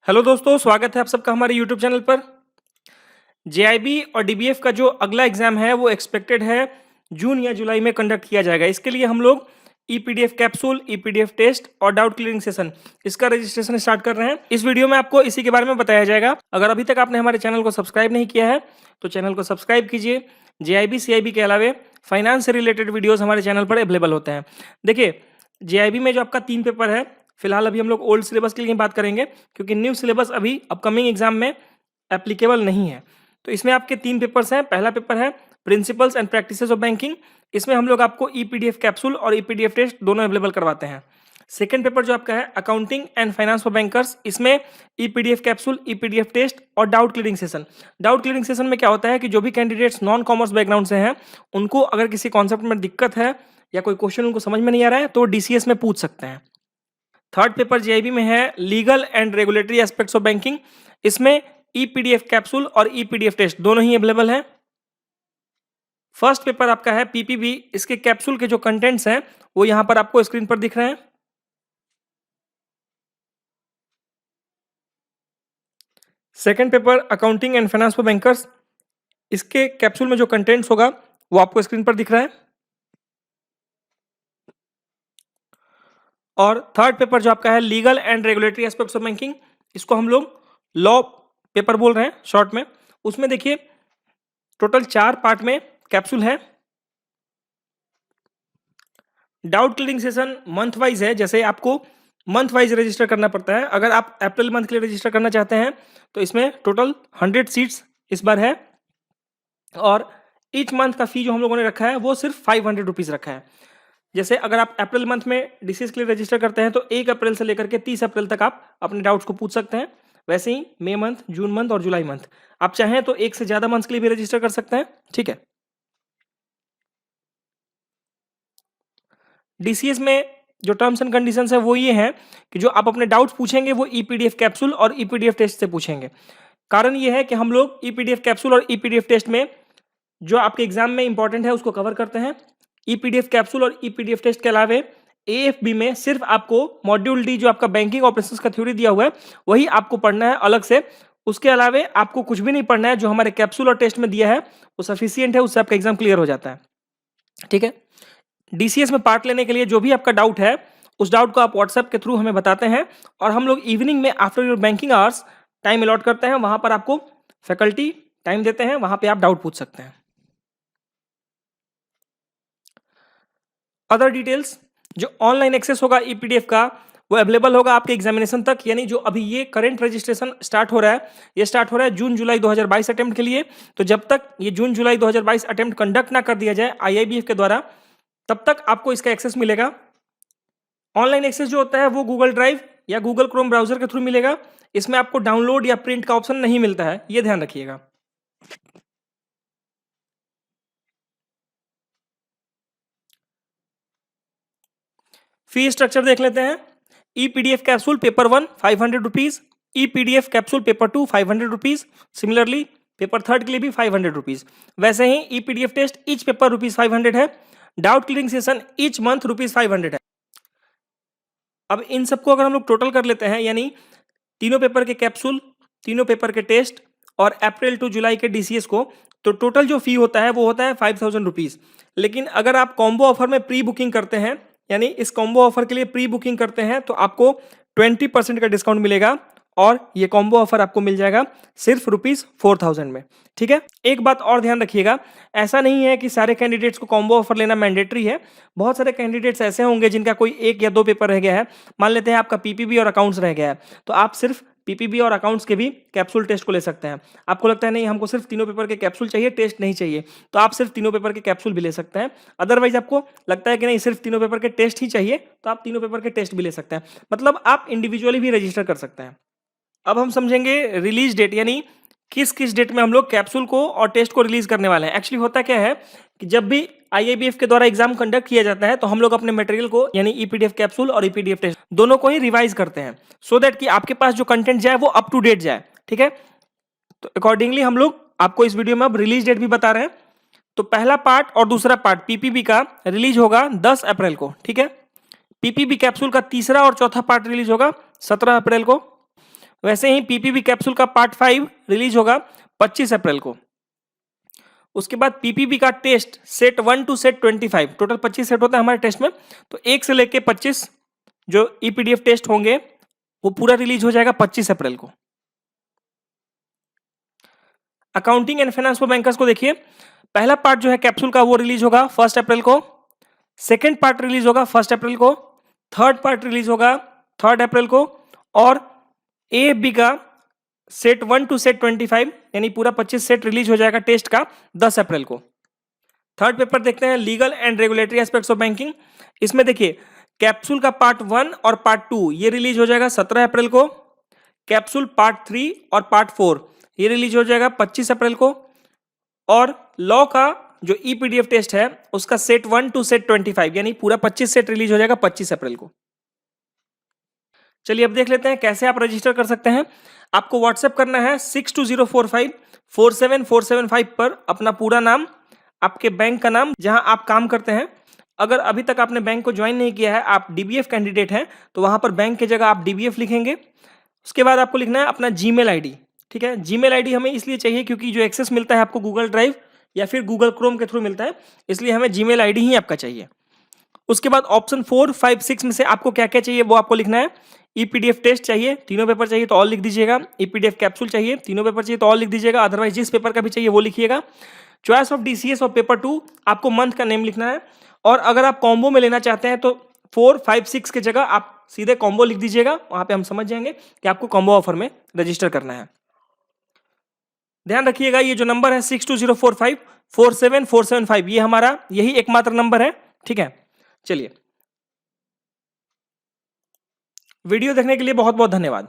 Hello दोस्तों, स्वागत है आप सबका हमारे यूट्यूब चैनल पर। जेआईबी और डीबीएफ का जो अगला एग्जाम है वो एक्सपेक्टेड है जून या जुलाई में कंडक्ट किया जाएगा। इसके लिए हम लोग ईपीडीएफ कैप्सूल, ईपीडीएफ टेस्ट और डाउट क्लियरिंग सेशन इसका रजिस्ट्रेशन स्टार्ट कर रहे हैं। इस वीडियो में आपको इसी के बारे में बताया जाएगा। अगर अभी तक आपने हमारे चैनल को सब्सक्राइब नहीं किया है तो चैनल को सब्सक्राइब कीजिए। जेआईबी सीआईबी के अलावे फाइनेंस से रिलेटेड वीडियोस हमारे चैनल पर अवेलेबल होते हैं। देखिए, जेआईबी में जो आपका 3 पेपर है, फिलहाल अभी हम लोग ओल्ड सिलेबस के लिए बात करेंगे क्योंकि न्यू सिलेबस अभी अपकमिंग एग्जाम में एप्लीकेबल नहीं है। तो इसमें आपके 3 पेपर्स हैं। पहला पेपर है principles and practices of banking. इसमें हम लोग आपको ईपीडीएफ कैप्सूल और ईपीडीएफ टेस्ट दोनों अवेलेबल करवाते हैं। सेकंड पेपर जो आपका है accounting and finance for bankers, इसमें ईपीडीएफ कैप्सूल, ईपीडीएफ टेस्ट और doubt clearing session. Doubt clearing session में क्या होता है कि जो भी कैंडिडेट्स नॉन कॉमर्स बैकग्राउंड से हैं उनको अगर किसी कॉन्सेप्ट में दिक्कत है या कोई क्वेश्चन उनको समझ में नहीं आ रहा है तो डीसीएस में पूछ सकते हैं। थर्ड पेपर जेआईबी में है legal and regulatory aspects of banking. इसमें ईपीडीएफ कैप्सूल और ईपीडीएफ टेस्ट दोनों ही अवेलेबल हैं। फर्स्ट पेपर आपका है पीपीबी। इसके कैप्सूल के जो कंटेंट्स हैं वो यहां पर आपको स्क्रीन पर दिख रहे हैं। Second paper accounting and finance for bankers. इसके कैप्सूल में जो कंटेंट्स होगा वो आपको स्क्रीन पर दिख रहा है। और थर्ड पेपर जो आपका है legal and regulatory aspects of banking, इसको हम लोग लॉ पेपर बोल रहे हैं शॉर्ट में। उसमें देखिए टोटल 4 पार्ट में कैप्सूल है। Doubt clearing session month wise है, जैसे आपको मंथ वाइज रजिस्टर करना पड़ता है। अगर आप अप्रैल मंथ के लिए रजिस्टर करना चाहते हैं तो इसमें टोटल 100 सीट्स इस बार है और ईच मंथ का फी जो हम लोगों ने रखा है वो सिर्फ 500 रुपीज़ रखा है। जैसे अगर आप अप्रैल मंथ में डीसीएस के लिए रजिस्टर करते हैं तो 1 अप्रैल से लेकर के 30 अप्रैल तक आप अपने डाउट्स को पूछ सकते हैं। वैसे ही मई मंथ, जून मंथ और जुलाई मंथ आप चाहें तो एक से ज़्यादा मंथ्स के लिए भी रजिस्टर कर सकते हैं। ठीक है। डीसीएस में जो टर्म्स एंड कंडीशंस है वो ये हैं कि जो आप अपने डाउट्स पूछेंगे वो ईपीडीएफ कैप्सूल और ईपीडीएफ टेस्ट से पूछेंगे। कारण ये है कि हम लोग ईपीडीएफ कैप्सूल और ईपीडीएफ टेस्ट में जो आपके एग्जाम में इंपॉर्टेंट है उसको कवर करते हैं। ईपीडीएफ कैप्सूल और ईपीडीएफ टेस्ट के अलावे एएफबी में सिर्फ आपको मॉड्यूल डी जो आपका बैंकिंग ऑपरेशंस का थ्योरी दिया हुआ है वही आपको पढ़ना है अलग से। उसके अलावे आपको कुछ भी नहीं पढ़ना है। जो हमारे कैप्सूल और टेस्ट में दिया है वो सफिशियंट है, उससे आपका एग्जाम क्लियर हो जाता है। ठीक है। डीसीएस में पार्ट लेने के लिए जो भी आपका डाउट है उस डाउट को आप व्हाट्सएप के थ्रू हमें बताते हैं और हम लोग इवनिंग में after your banking hours time allot करते हैं। वहां पर आपको फैकल्टी टाइम देते हैं, वहां पे आप डाउट पूछ सकते हैं। अदर डिटेल्स, जो ऑनलाइन एक्सेस होगा ईपीडीएफ का वो अवेलेबल होगा आपके एग्जामिनेशन तक। यानी जो अभी ये करंट रजिस्ट्रेशन स्टार्ट हो रहा है, ये स्टार्ट हो रहा है जून जुलाई 2022 अटेम्प्ट के लिए। तो जब तक ये जून जुलाई 2022 अटेम्प्ट कंडक्ट ना कर दिया जाए आईआईबीएफ के द्वारा, तब तक आपको इसका एक्सेस मिलेगा। ऑनलाइन एक्सेस जो होता है वो गूगल ड्राइव या गूगल क्रोम ब्राउजर के थ्रू मिलेगा। इसमें आपको डाउनलोड या प्रिंट का ऑप्शन नहीं मिलता है, ये ध्यान रखिएगा। फी स्ट्रक्चर देख लेते हैं। EPDF capsule paper 1 500 rupees, EPDF capsule paper 2 500 rupees, similarly paper third के लिए भी 500 रुपीज। वैसे ही ईपीडीएफ टेस्ट ईच पेपर ₹500 है। Doubt clearing session each month ₹500 है। अब इन सबको अगर हम लोग टोटल कर लेते हैं, यानी तीनों पेपर के कैप्सूल, तीनों पेपर के टेस्ट और अप्रैल टू जुलाई के डीसीएस को, तो टोटल जो फी होता है वो होता है 5000 रुपीज़। लेकिन अगर आप कॉम्बो ऑफर में प्री बुकिंग करते हैं, यानी इस कॉम्बो ऑफर के लिए प्री बुकिंग करते हैं, तो आपको 20% का डिस्काउंट मिलेगा और ये कॉम्बो ऑफर आपको मिल जाएगा सिर्फ ₹4000 में। ठीक है। एक बात और ध्यान रखिएगा, ऐसा नहीं है कि सारे कैंडिडेट्स को कॉम्बो ऑफर लेना मैंडेटरी है। बहुत सारे कैंडिडेट्स ऐसे होंगे जिनका कोई 1 या 2 पेपर रह गया है। मान लेते हैं आपका पीपीबी और अकाउंट्स रह गया है, तो आप सिर्फ पीपीबी और अकाउंट्स के भी कैप्सूल टेस्ट को ले सकते हैं। आपको लगता है नहीं हमको सिर्फ तीनों पेपर के कैप्सूल चाहिए, टेस्ट नहीं चाहिए, तो आप सिर्फ तीनों पेपर के कैप्सूल भी ले सकते हैं। अदरवाइज आपको लगता है कि नहीं सिर्फ तीनों पेपर के टेस्ट ही चाहिए, तो आप तीनों पेपर के टेस्ट भी ले सकते हैं। मतलब आप इंडिविजुअली भी रजिस्टर कर सकते हैं। अब हम समझेंगे रिलीज डेट, यानी किस किस डेट में हम लोग कैप्सूल को और टेस्ट को रिलीज करने वाले हैं। एक्चुअली होता क्या है कि जब भी आईआईबीएफ के द्वारा एग्जाम कंडक्ट किया जाता है तो हम लोग अपने मटेरियल को, यानी ईपीडीएफ कैप्सूल और ईपीडीएफ टेस्ट दोनों को ही रिवाइज करते हैं, सो दैट कि आपके पास जो कंटेंट जाए वो अप टू डेट जाए। ठीक है। तो अकॉर्डिंगली हम लोग आपको इस वीडियो में अब रिलीज डेट भी बता रहे हैं। तो पहला पार्ट और दूसरा पार्ट पीपीबी का रिलीज होगा 10 अप्रैल को। ठीक है। पीपीबी कैप्सूल का तीसरा और चौथा पार्ट रिलीज होगा 17 अप्रैल को। वैसे ही पीपीबी कैप्सूल का पार्ट 5 रिलीज होगा 25 अप्रैल को। उसके बाद पीपीबी का test set 1 to set 25, total 25 set होता है हमारे टेस्ट में, तो 1 से लेके 25 जो ईपीडीएफ टेस्ट होंगे वो पूरा रिलीज हो जाएगा 25 अप्रैल को। Accounting and finance for bankers को देखिए, पहला पार्ट जो है कैप्सूल का वो रिलीज होगा 1 अप्रैल को, सेकेंड पार्ट रिलीज होगा 1 अप्रैल को, थर्ड पार्ट रिलीज होगा 3 अप्रैल को, और ए बी का सेट 1 टू सेट 25 यानी पूरा 25 सेट रिलीज हो जाएगा टेस्ट का 10 अप्रैल को। थर्ड पेपर देखते हैं legal and regulatory aspects of banking. इसमें देखिए कैप्सूल का पार्ट 1 और पार्ट 2 ये रिलीज हो जाएगा 17 अप्रैल को, कैप्सूल पार्ट 3 और पार्ट 4 ये रिलीज हो जाएगा 25 अप्रैल को, और लॉ का जो ईपीडीएफ टेस्ट है उसका सेट 1 टू सेट 25 यानी पूरा 25 सेट रिलीज हो जाएगा 25 अप्रैल को। चलिए अब देख लेते हैं कैसे आप रजिस्टर कर सकते हैं। आपको व्हाट्सएप करना है 62045 47475 पर अपना पूरा नाम, आपके बैंक का नाम, जहां आप काम करते हैं। अगर अभी तक आपने बैंक को ज्वाइन नहीं किया है, आप डीबीएफ कैंडिडेट हैं, तो वहां पर बैंक की जगह आप डीबीएफ लिखेंगे। उसके बाद आपको लिखना है अपना जीमेल आईडी। ठीक है, जीमेल आईडी हमें इसलिए चाहिए क्योंकि जो एक्सेस मिलता है आपको गूगल ड्राइव या फिर गूगल क्रोम के थ्रू मिलता है, इसलिए हमें जीमेल आईडी ही आपका चाहिए। उसके बाद ऑप्शन 4, 5, 6 में से आपको क्या क्या चाहिए वो आपको लिखना है। ईपीडीएफ टेस्ट चाहिए, तीनों पेपर चाहिए तो ऑल लिख दीजिएगा। ईपीडीएफ कैप्सूल चाहिए, तीनों पेपर चाहिए तो ऑल लिख दीजिएगा, अदरवाइज जिस पेपर का भी चाहिए वो लिखिएगा। चॉइस ऑफ डीसीएस और पेपर 2 आपको मंथ का नेम लिखना है, और अगर आप कॉम्बो में लेना चाहते हैं तो 4, 5, 6 की जगह आप सीधे कॉम्बो लिख दीजिएगा, वहां पे हम समझ जाएंगे कि आपको कॉम्बो ऑफर में रजिस्टर करना है। ध्यान रखिएगा ये जो नंबर है 62045 47475 ये हमारा यही एकमात्र नंबर है। ठीक है, चलिए वीडियो देखने के लिए बहुत बहुत धन्यवाद।